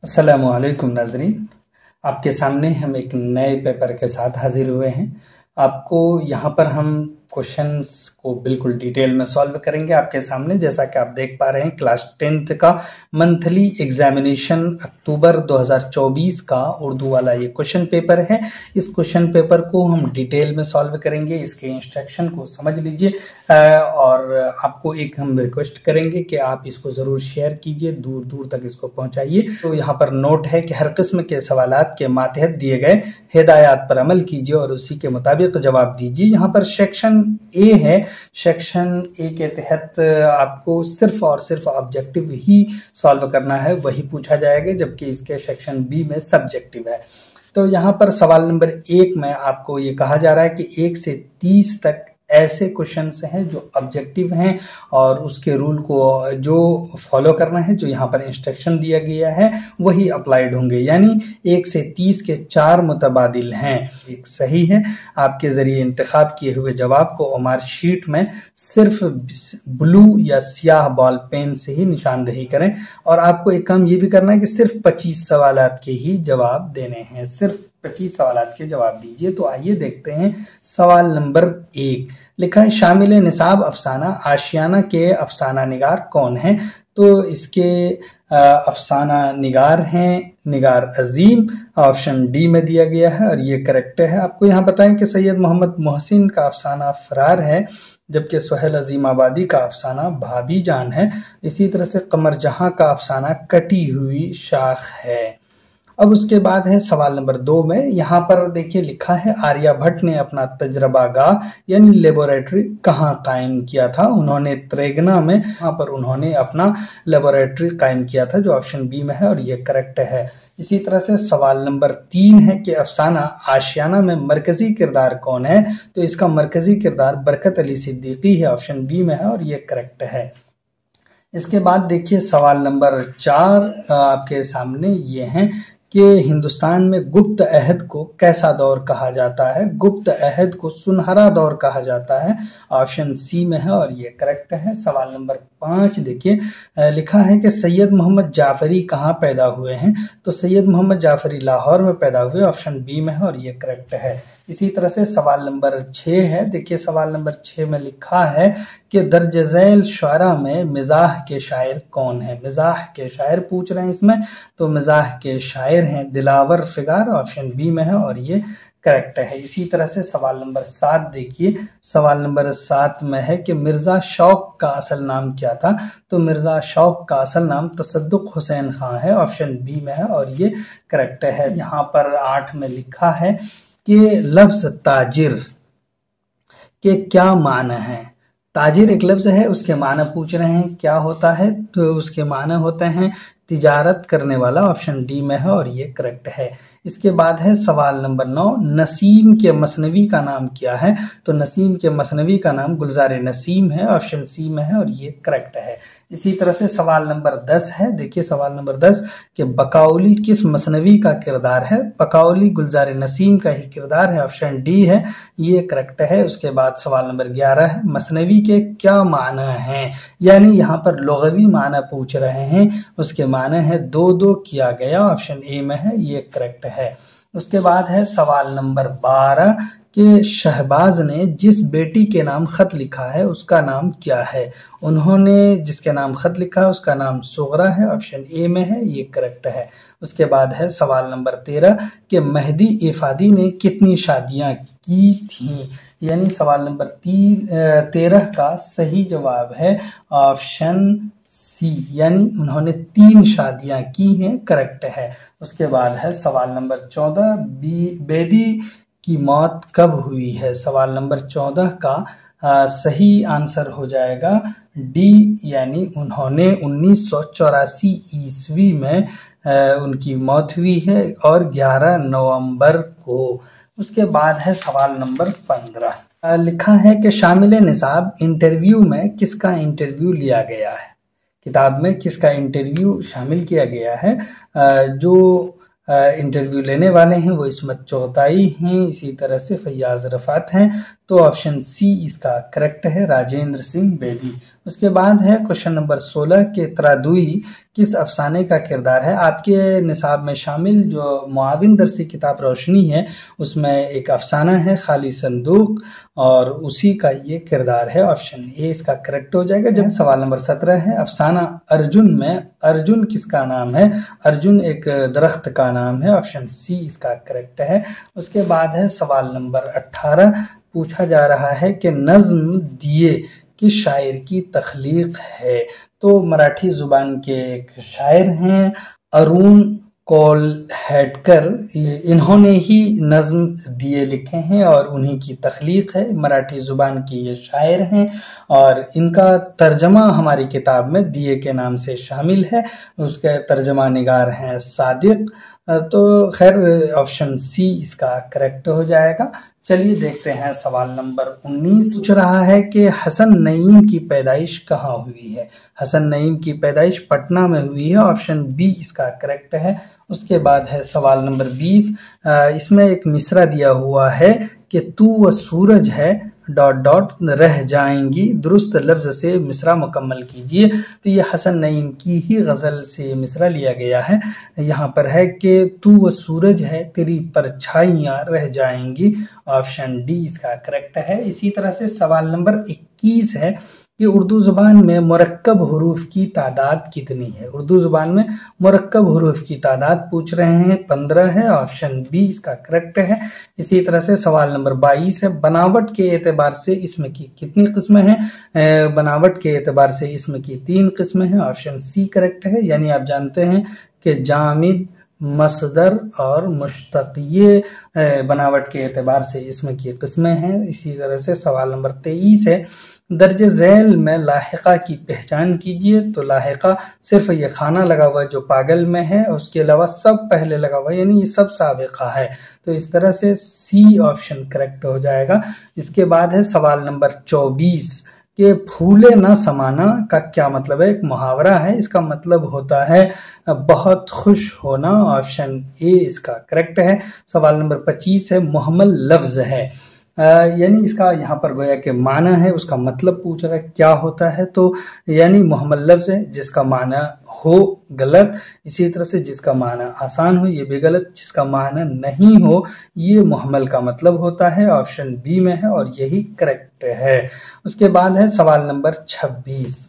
अस्सलामुअलैकुम नाज़रीन, आपके सामने हम एक नए पेपर के साथ हाजिर हुए हैं। आपको यहाँ पर हम क्वेश्चंस को बिल्कुल डिटेल में सॉल्व करेंगे आपके सामने। जैसा कि आप देख पा रहे हैं, क्लास 10th का मंथली एग्जामिनेशन अक्टूबर 2024 का उर्दू वाला ये क्वेश्चन पेपर है। इस क्वेश्चन पेपर को हम डिटेल में सॉल्व करेंगे, इसके इंस्ट्रक्शन को समझ लीजिए और आपको एक हम रिक्वेस्ट करेंगे कि आप इसको ज़रूर शेयर कीजिए, दूर दूर तक इसको पहुंचाइए। तो यहाँ पर नोट है कि हर किस्म के सवालात के मातहत दिए गए हिदायत पर अमल कीजिए और उसी के मुताबिक जवाब दीजिए। यहाँ पर सेक्शन ए है। सेक्शन ए के तहत आपको सिर्फ और सिर्फ ऑब्जेक्टिव ही सॉल्व करना है, वही पूछा जाएगा, जबकि इसके सेक्शन बी में सब्जेक्टिव है। तो यहाँ पर सवाल नंबर 1 में आपको ये कहा जा रहा है कि 1 से 30 तक ऐसे क्वेश्चंस हैं जो ऑब्जेक्टिव हैं और उसके रूल को जो फॉलो करना है, जो यहाँ पर इंस्ट्रक्शन दिया गया है वही अप्लाइड होंगे। यानी 1 से 30 के 4 मुतबादिल हैं, एक सही है। आपके जरिए इंतखाब किए हुए जवाब को ओमार शीट में सिर्फ ब्लू या स्याह बॉल पेन से ही निशानदेही करें और आपको एक काम ये भी करना है कि सिर्फ 25 सवालात के ही जवाब देने हैं, सिर्फ 25 सवालात के जवाब दीजिए। तो आइए देखते हैं सवाल नंबर 1। लिखा है शामिल निसाब अफसाना आशियाना के अफसाना निगार कौन है। तो इसके अफसाना निगार हैं निगार अजीम, ऑप्शन डी में दिया गया है और ये करेक्ट है। आपको यहाँ बताएं कि सैयद मोहम्मद मोहसिन का अफसाना फरार है, जबकि सुहेल अजीम आबादी का अफसाना भाभी जान है। इसी तरह से कमर जहां का अफसाना कटी हुई शाख है। अब उसके बाद है सवाल नंबर 2 में। यहाँ पर देखिए लिखा है आर्यभट्ट ने अपना तजरबागाह यानी लेबोरेटरी कहाँ कायम किया था। उन्होंने त्रेगना में, यहाँ पर उन्होंने अपना लेबोरेटरी कायम किया था, जो ऑप्शन बी में है और ये करेक्ट है। इसी तरह से सवाल नंबर 3 है कि अफसाना आशियाना में मरकजी किरदार कौन है। तो इसका मरकजी किरदार बरकत अली सिद्दीकी है, ऑप्शन बी में है और ये करेक्ट है। इसके बाद देखिए सवाल नंबर 4 आपके सामने ये हैं कि हिंदुस्तान में गुप्त अहद को कैसा दौर कहा जाता है। गुप्त अहद को सुनहरा दौर कहा जाता है, ऑप्शन सी में है और ये करेक्ट है। सवाल नंबर 5 देखिए लिखा है कि सैयद मोहम्मद जाफरी कहाँ पैदा हुए हैं। तो सैयद मोहम्मद जाफरी लाहौर में पैदा हुए, ऑप्शन बी में है और ये करेक्ट है। इसी तरह से सवाल नंबर 6 है। देखिए सवाल नंबर 6 में लिखा है कि दर्ज झैल शुअरा में मिजाह के शायर कौन है। मिजाह के शायर पूछ रहे हैं इसमें, तो मिजाह के शायर हैं दिलावर फिगार, ऑप्शन बी में है और ये करेक्ट है। इसी तरह से सवाल नंबर 7 देखिए। सवाल नंबर 7 में है कि मिर्जा शौक का असल नाम क्या था। तो मिर्जा शौक का असल नाम तसद्दुक हुसैन खां है, ऑप्शन बी में है और ये करेक्ट है। यहाँ पर 8 में लिखा है कि लफ्ज ताजिर के क्या माने हैं। ताजिर एक लफ्ज है, उसके माने पूछ रहे हैं क्या होता है। तो उसके माने होते हैं तिजारत करने वाला, ऑप्शन डी में है और ये करेक्ट है। इसके बाद है सवाल नंबर 9, नसीम के मसनवी का नाम क्या है। तो नसीम के मसनवी का नाम गुलजार नसीम है, ऑप्शन सी में है और ये करेक्ट है। इसी तरह से सवाल नंबर 10 है। देखिए सवाल नंबर 10 कि बकाउली किस मसनवी का किरदार है। बकाउली गुलजार नसीम का ही किरदार है, ऑप्शन डी है, ये करेक्ट है। उसके बाद सवाल नंबर 11 है मसनवी के क्या माना है। यानी यहाँ पर लुग़वी माना पूछ रहे हैं, उसके माने है दो दो किया गया, ऑप्शन ए में है, ये करेक्ट है। उसके बाद है सवाल नंबर 12 कि शहबाज ने जिस बेटी के नाम खत लिखा है उसका नाम क्या है। उन्होंने जिसके नाम खत लिखा है उसका नाम सुगरा है, ऑप्शन ए में है, ये करेक्ट है। उसके बाद है सवाल नंबर 13 कि मेहदी इफादी ने कितनी शादियां की थीं। यानी सवाल नंबर 13 का सही जवाब है ऑप्शन सी, यानी उन्होंने 3 शादियां की हैं, करेक्ट है। उसके बाद है सवाल नंबर 14 बेदी की मौत कब हुई है। सवाल नंबर 14 का सही आंसर हो जाएगा डी, यानी उन्होंने 1984 ईस्वी में उनकी मौत हुई है और 11 नवंबर को। उसके बाद है सवाल नंबर 15। लिखा है कि शामिल निसाब इंटरव्यू में किसका इंटरव्यू लिया गया है। किताब में किसका इंटरव्यू शामिल किया गया है। जो इंटरव्यू लेने वाले हैं वो इसमत चौताई हैं, इसी तरह से फैयाज रफात हैं। तो ऑप्शन सी इसका करेक्ट है, राजेंद्र सिंह बेदी। उसके बाद है क्वेश्चन नंबर 16 के तरादुई किस अफसाने का किरदार है। आपके निसाब में शामिल जो मुआविन दरसी किताब रोशनी है उसमें एक अफसाना है खाली संदूक और उसी का ये किरदार है। ऑप्शन ए इसका करेक्ट हो जाएगा। जब सवाल नंबर 17 है अफसाना अर्जुन में अर्जुन किसका नाम है। अर्जुन एक दरख्त का नाम है। ऑप्शन सी इसका करेक्ट है। उसके बाद है सवाल नंबर 18 पूछा जा रहा है कि नज्म दिए किस शायर की तख्लीक है। तो मराठी जुबान के एक शायर हैं अरुण कोल्हटकर, इन्होंने ही नज्म दिए लिखे हैं और उन्हीं की तख्लीक है। मराठी जुबान की ये शायर हैं और इनका तर्जमा हमारी किताब में दिए के नाम से शामिल है। उसके तर्जमा निगार हैं सादिक। तो खैर ऑप्शन सी इसका करेक्ट हो जाएगा। चलिए देखते हैं सवाल नंबर 19 पूछ रहा है कि हसन नईम की पैदाइश कहाँ हुई है। हसन नईम की पैदाइश पटना में हुई है। ऑप्शन बी इसका करेक्ट है। उसके बाद है सवाल नंबर 20, इसमें एक मिसरा दिया हुआ है कि तू व सूरज है डॉट डॉट रह जाएंगी, दुरुस्त लफ्ज से मिसरा मुकम्मल कीजिए। तो ये हसन नईम की ही गजल से मिसरा लिया गया है। यहाँ पर है कि तू व सूरज है तेरी परछाइयाँ रह जाएंगी। ऑप्शन डी इसका करेक्ट है। इसी तरह से सवाल नंबर 21 है कि उर्दू ज़ुबान में मुरक्कब हुरूफ की तादाद कितनी है। उर्दू ज़ुबान में मुरक्कब हुरूफ की तादाद पूछ रहे हैं, 15 है। ऑप्शन बी इसका करेक्ट है। इसी तरह से सवाल नंबर 22 है बनावट के एतबार से इसम की कितनी किस्में हैं। बनावट के एतबार से इसम की 3 किस्में हैं। ऑप्शन सी करेक्ट है। यानी आप जानते हैं कि जामिद, मसदर और मुश्तक ये बनावट के एतबार से इसमें की किस्में हैं। इसी तरह से सवाल नंबर 23 है दर्जे झैल में लाहिका की पहचान कीजिए। तो लाहिका सिर्फ ये खाना लगा हुआ जो पागल में है, उसके अलावा सब पहले लगा हुआ यानी ये सब साबिका है। तो इस तरह से सी ऑप्शन करेक्ट हो जाएगा। इसके बाद है सवाल नंबर 24 कि फूले ना समाना का क्या मतलब है। एक मुहावरा है, इसका मतलब होता है बहुत खुश होना। ऑप्शन ए इसका करेक्ट है। सवाल नंबर 25 है मुहम्मल लफ्ज है, यानी इसका यहाँ पर गोया के माना है, उसका मतलब पूछ रहा है क्या होता है। तो यानी मुहम्मल लफ्ज है जिसका माना हो गलत, इसी तरह से जिसका माना आसान हो ये भी गलत, जिसका माना नहीं हो ये मुहम्मल का मतलब होता है। ऑप्शन बी में है और यही करेक्ट है। उसके बाद है सवाल नंबर 26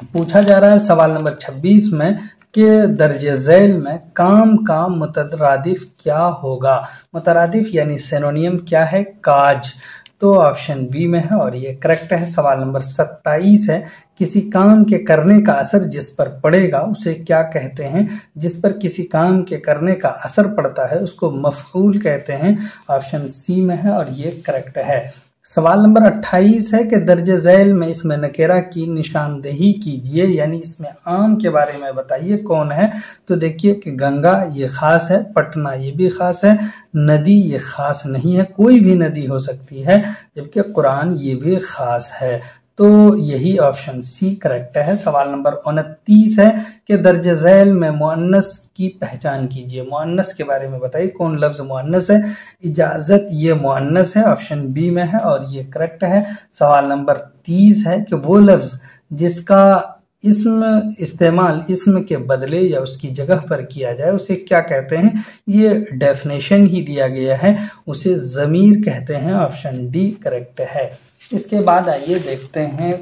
पूछा जा रहा है। सवाल नंबर 26 में कि दर्जे झैल में काम का मुतरादिफ क्या होगा। मुतरादिफ यानी सिनोनियम क्या है, काज। तो ऑप्शन बी में है और ये करेक्ट है। सवाल नंबर 27 है किसी काम के करने का असर जिस पर पड़ेगा उसे क्या कहते हैं। जिस पर किसी काम के करने का असर पड़ता है उसको मफऊल कहते हैं। ऑप्शन सी में है और ये करेक्ट है। सवाल नंबर 28 है कि दर्जे झैल में इसमें नकेरा की निशानदेही कीजिए, यानी इसमें आम के बारे में बताइए कौन है। तो देखिए कि गंगा ये खास है, पटना ये भी खास है, नदी ये खास नहीं है, कोई भी नदी हो सकती है, जबकि कुरान ये भी खास है। तो यही ऑप्शन सी करेक्ट है। सवाल नंबर 29 है कि दर्जे झैल में मुअन्नस की पहचान कीजिए। मुअन्नस के बारे में बताइए कौन लफ्ज मुअन्नस है। इजाजत ये मुअन्नस है, ऑप्शन बी में है और ये करेक्ट है। सवाल नंबर 30 है कि वो लफ्ज जिसका इसम इस्तेमाल इसम के बदले या उसकी जगह पर किया जाए उसे क्या कहते हैं। ये डेफिनेशन ही दिया गया है, उसे ज़मीर कहते हैं। ऑप्शन डी करेक्ट है। इसके बाद आइए देखते हैं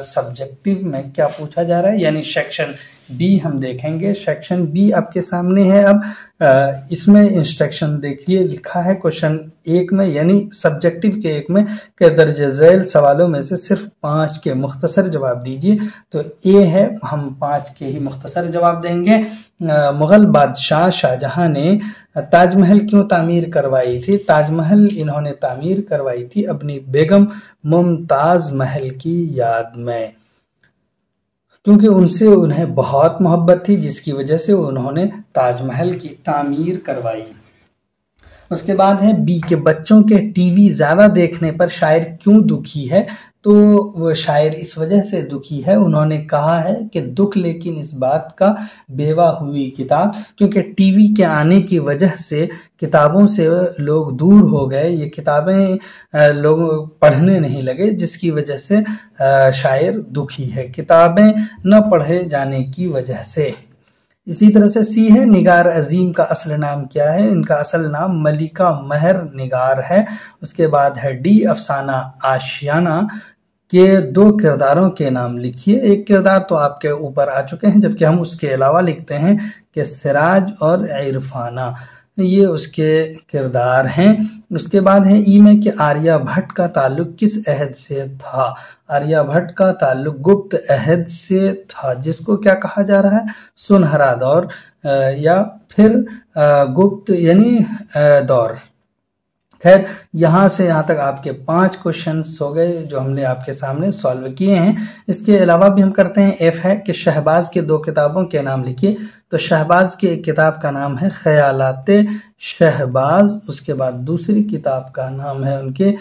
सब्जेक्टिव में क्या पूछा जा रहा है, यानी सेक्शन बी हम देखेंगे। सेक्शन बी आपके सामने है। अब इसमें इंस्ट्रक्शन देखिए, लिखा है क्वेश्चन 1 में यानी सब्जेक्टिव के 1 में कि दर्जे झैल सवालों में से सिर्फ 5 के मुख्तसर जवाब दीजिए। तो ए है, हम 5 के ही मुख्तसर जवाब देंगे। मुगल बादशाह शाहजहां ने ताजमहल क्यों तामीर करवाई थी। ताजमहल इन्होंने तामीर करवाई थी अपनी बेगम मुमताज महल की याद में, क्योंकि उनसे उन्हें बहुत मोहब्बत थी जिसकी वजह से उन्होंने ताजमहल की तामीर करवाई। उसके बाद है बी के बच्चों के टीवी ज्यादा देखने पर शायर क्यों दुखी है। तो वो शायर इस वजह से दुखी है, उन्होंने कहा है कि दुख लेकिन इस बात का बेवा हुई किताब, क्योंकि टीवी के आने की वजह से किताबों से लोग दूर हो गए, ये किताबें लोग पढ़ने नहीं लगे, जिसकी वजह से शायर दुखी है, किताबें न पढ़े जाने की वजह से। इसी तरह से सी है निगार अजीम का असल नाम क्या है। इनका असल नाम मलिका महर निगार है। उसके बाद है डी अफसाना आशियाना के दो किरदारों के नाम लिखिए। एक किरदार तो आपके ऊपर आ चुके हैं, जबकि हम उसके अलावा लिखते हैं कि सिराज और इरफाना, ये उसके किरदार हैं। उसके बाद है ई में कि आर्यभट्ट का ताल्लुक किस अहद से था। आर्यभट्ट का ताल्लुक गुप्त अहद से था, जिसको क्या कहा जा रहा है, सुनहरा दौर या फिर गुप्त यानी दौर। खैर, यहाँ से यहाँ तक आपके 5 क्वेश्चंस हो गए जो हमने आपके सामने सॉल्व किए हैं। इसके अलावा भी हम करते हैं। एफ है कि शहबाज के 2 किताबों के नाम लिखिए। तो शहबाज की एक किताब का नाम है ख्यालाते शहबाज, उसके बाद दूसरी किताब का नाम है उनके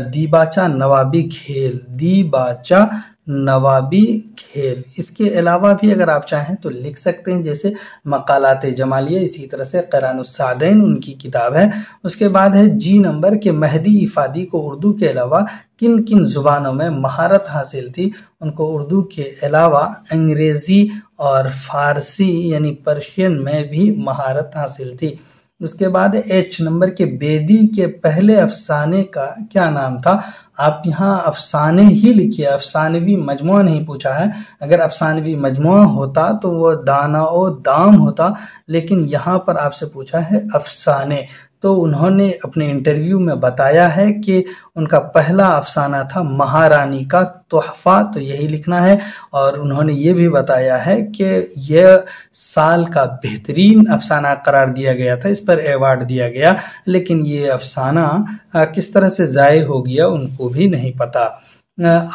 दीबाचा नवाबी खेल, दीबाचा नवाबी खेल। इसके अलावा भी अगर आप चाहें तो लिख सकते हैं, जैसे मकालाते जमालिया, इसी तरह से क़ुरानुस्सादैन उनकी किताब है। उसके बाद है जी नंबर के महदी इफादी को उर्दू के अलावा किन किन जुबानों में महारत हासिल थी। उनको उर्दू के अलावा अंग्रेजी और फारसी यानी पर्शियन में भी महारत हासिल थी। उसके बाद एच नंबर के बेदी के पहले अफसाने का क्या नाम था। आप यहाँ अफसाने ही लिखिए, अफसानवी मजमुआ नहीं पूछा है। अगर अफसानवी मजमुआ होता तो वो दाना ओ दाम होता, लेकिन यहाँ पर आपसे पूछा है अफसाने। तो उन्होंने अपने इंटरव्यू में बताया है कि उनका पहला अफसाना था महारानी का तोहफा, तो यही लिखना है। और उन्होंने ये भी बताया है कि यह साल का बेहतरीन अफसाना करार दिया गया था, इस पर अवार्ड दिया गया, लेकिन ये अफसाना किस तरह से ज़ाय हो गया उनको भी नहीं पता।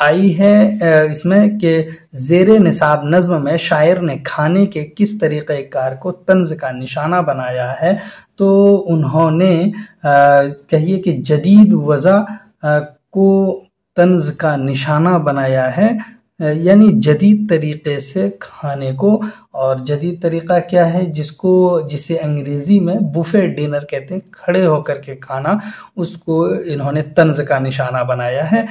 आई है इसमें कि ज़ेरे निसाब नज़्म में शायर ने खाने के किस तरीक़ेकार को तंज का निशाना बनाया है। तो उन्होंने कहिए कि जदीद वज़ा को तंज का निशाना बनाया है, यानी जदीद तरीक़े से खाने को। और जदीद तरीक़ा क्या है, जिसे अंग्रेज़ी में बुफे डिनर कहते हैं, खड़े होकर के खाना, उसको इन्होंने तंज का निशाना बनाया है।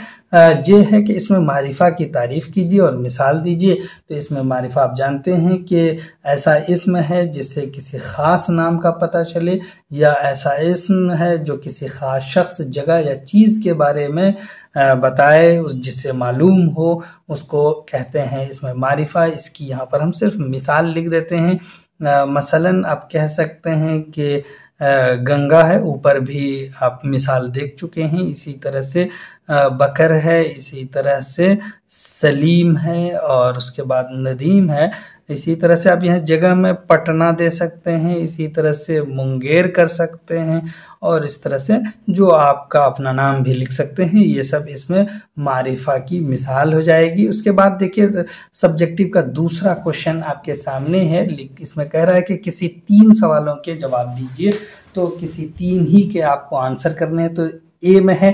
ये है कि इसमें मारिफा की तारीफ़ कीजिए और मिसाल दीजिए। तो इसमें मारिफा आप जानते हैं कि ऐसा इस्म है जिससे किसी ख़ास नाम का पता चले, या ऐसा इस्म है जो किसी ख़ास शख्स, जगह या चीज़ के बारे में बताए, जिससे मालूम हो, उसको कहते हैं इसमें मारिफा। इसकी यहाँ पर हम सिर्फ मिसाल लिख देते हैं। मसलन आप कह सकते हैं कि गंगा है, ऊपर भी आप मिसाल देख चुके हैं। इसी तरह से बकर है, इसी तरह से सलीम है, और उसके बाद नदीम है। इसी तरह से आप यहाँ जगह में पटना दे सकते हैं, इसी तरह से मुंगेर कर सकते हैं, और इस तरह से जो आपका अपना नाम भी लिख सकते हैं। ये सब इसमें मारिफा की मिसाल हो जाएगी। उसके बाद देखिए सब्जेक्टिव का दूसरा क्वेश्चन आपके सामने है। इसमें कह रहा है कि किसी 3 सवालों के जवाब दीजिए। तो किसी 3 ही के आपको आंसर करने हैं। तो ए में है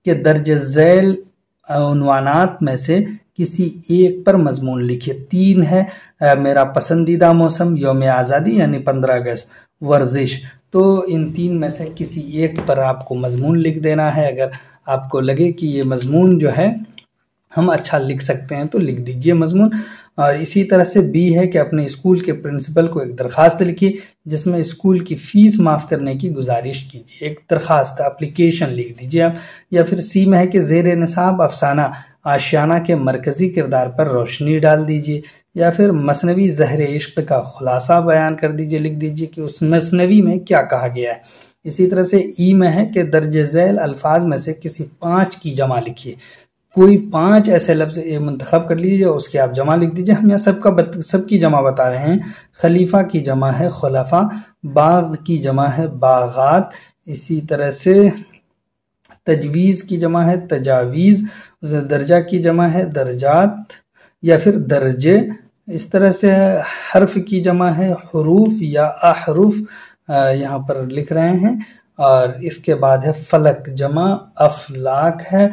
कि दर्ज झैल उन्वानात में से किसी एक पर मजमून लिखिए। 3 है मेरा पसंदीदा मौसम, यौम आज़ादी यानी 15 अगस्त, वर्जिश। तो इन 3 में से किसी एक पर आपको मजमून लिख देना है। अगर आपको लगे कि ये मजमून जो है हम अच्छा लिख सकते हैं तो लिख दीजिए मजमून। और इसी तरह से बी है कि अपने स्कूल के प्रिंसिपल को एक दरख्वास्त लिखिए जिसमें स्कूल की फ़ीस माफ़ करने की गुजारिश कीजिए। एक दरख्वास्त एप्लीकेशन लिख दीजिए आप। या फिर सी में है कि ज़ेर निसाब अफसाना आशियाना के मरकज़ी किरदार पर रोशनी डाल दीजिए। या फिर मसनवी ज़हर इश्क का खुलासा बयान कर दीजिए, लिख दीजिए कि उस मसनवी में क्या कहा गया है। इसी तरह से ई में है कि दर्ज झैल अल्फाज में से किसी 5 की जमा लिखिए। कोई 5 ऐसे लफ्ज़ मुंतखब कर लीजिए, उसकी आप जमा लिख दीजिए। हम यहाँ सबकी जमा बता रहे हैं। खलीफा की जमा है खुलफा, बाग की जमा है बागात, इसी तरह से तजवीज़ की जमा है तजावीज़, दर्जा की जमा है दर्जात या फिर दर्जे। इस तरह से हर्फ की जमा है हरूफ या अहरूफ, यहाँ पर लिख रहे हैं। और इसके बाद है फलक जमा अफलाक है,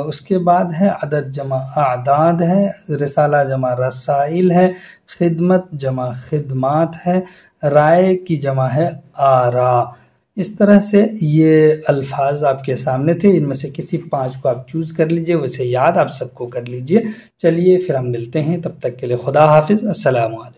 उसके बाद है अदद जमा आदाद है, रिसाला जमा रसाइल है, खिदमत जमा खिदमात है, राय की जमा है आरा। इस तरह से ये अल्फाज आपके सामने थे, इनमें से किसी 5 को आप चूज कर लीजिए, वैसे याद आप सबको कर लीजिए। चलिए फिर हम मिलते हैं, तब तक के लिए खुदा हाफिज, अस्सलाम वालेकुम।